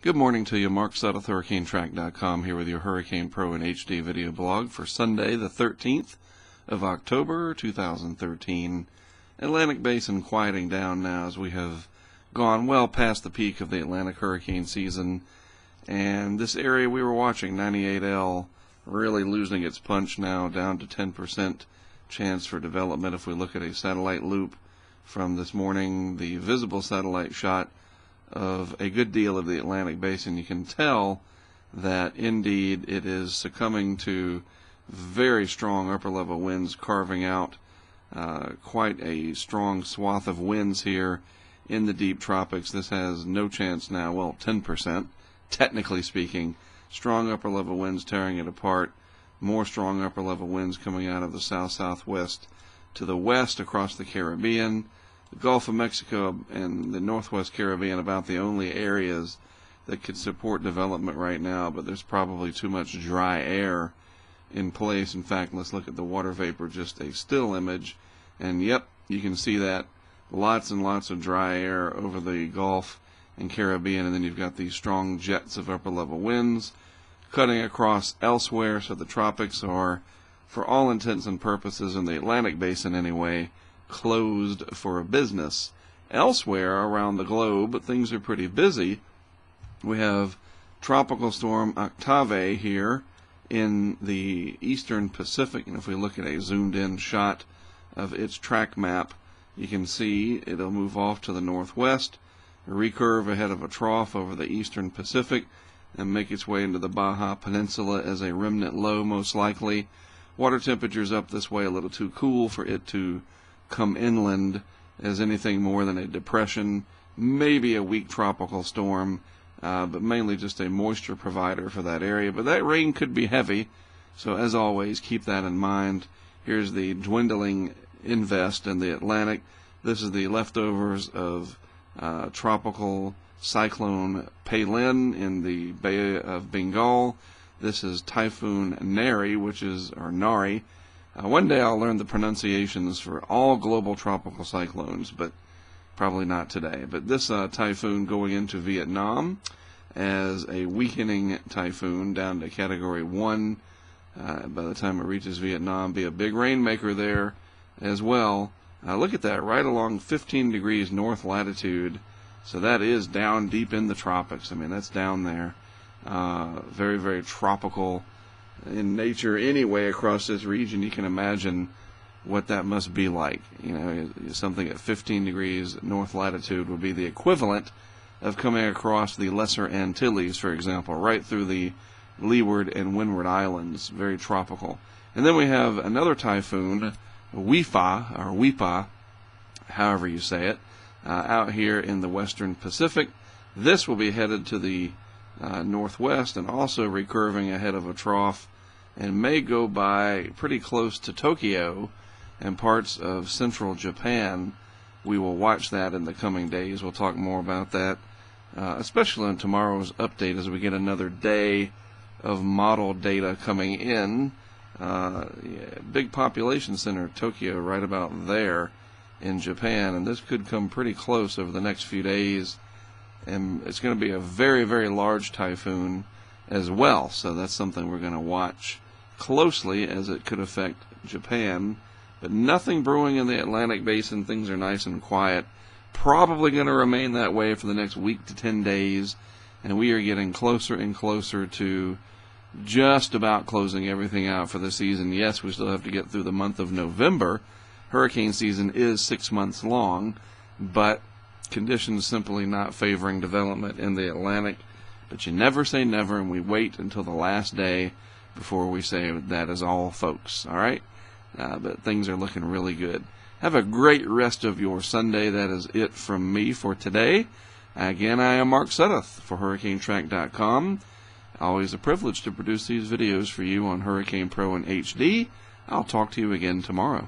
Good morning to you. Mark Sudduth, HurricaneTrack.com, here with your Hurricane Pro and HD video blog for Sunday, the 13th of October, 2013. Atlantic Basin quieting down now as we have gone well past the peak of the Atlantic hurricane season. And this area we were watching, 98L, really losing its punch now, down to 10% chance for development. If we look at a satellite loop from this morning, the visible satellite shot of a good deal of the Atlantic Basin, you can tell that indeed it is succumbing to very strong upper level winds, carving out quite a strong swath of winds here in the deep tropics. This has no chance now, well, 10%, technically speaking. Strong upper level winds tearing it apart, more strong upper level winds coming out of the south-southwest to the west across the Caribbean. The Gulf of Mexico and the Northwest Caribbean about the only areas that could support development right now, but there's probably too much dry air in place. In fact, let's look at the water vapor, just a still image, and yep, you can see that. Lots and lots of dry air over the Gulf and Caribbean, and then you've got these strong jets of upper level winds cutting across elsewhere, so the tropics are, for all intents and purposes, in the Atlantic Basin anyway, closed for business. Elsewhere around the globe, things are pretty busy. We have Tropical Storm Octave here in the eastern Pacific, and if we look at a zoomed-in shot of its track map, you can see it'll move off to the northwest, recurve ahead of a trough over the eastern Pacific, and make its way into the Baja Peninsula as a remnant low, most likely. Water temperatures up this way a little too cool for it to come inland as anything more than a depression, maybe a weak tropical storm, but mainly just a moisture provider for that area. But that rain could be heavy, so as always, keep that in mind. Here's the dwindling invest in the Atlantic. This is the leftovers of tropical cyclone Palin in the Bay of Bengal. This is Typhoon Nari, Nari. One day I'll learn the pronunciations for all global tropical cyclones, but probably not today. But this typhoon going into Vietnam as a weakening typhoon down to Category 1. By the time it reaches Vietnam, be a big rainmaker there as well. Look at that, right along 15 degrees north latitude. So that is down deep in the tropics. I mean, that's down there. Very, very tropical in nature anyway across this region. You can imagine what that must be like. You know, something at 15 degrees north latitude would be the equivalent of coming across the Lesser Antilles, for example, right through the Leeward and Windward Islands. Very tropical. And then we have another typhoon, Wipa, however you say it, out here in the western Pacific. This will be headed to the northwest and also recurving ahead of a trough, and may go by pretty close to Tokyo and parts of central Japan. We will watch that in the coming days. We'll talk more about that, especially in tomorrow's update as we get another day of model data coming in. Big population center, Tokyo, right about there in Japan, and this could come pretty close over the next few days, and it's going to be a very, very large typhoon as well, so that's something we're going to watch closely as it could affect Japan. But nothing brewing in the Atlantic Basin. Things are nice and quiet, probably going to remain that way for the next week to 10 days, and we are getting closer and closer to just about closing everything out for the season. Yes, we still have to get through the month of November. Hurricane season is 6 months long, but conditions simply not favoring development in the Atlantic. But you never say never, and we wait until the last day before we say that is all, folks. All right? But things are looking really good. Have a great rest of your Sunday. That is it from me for today. Again, I am Mark Sudduth for HurricaneTrack.com. Always a privilege to produce these videos for you on Hurricane Pro and HD. I'll talk to you again tomorrow.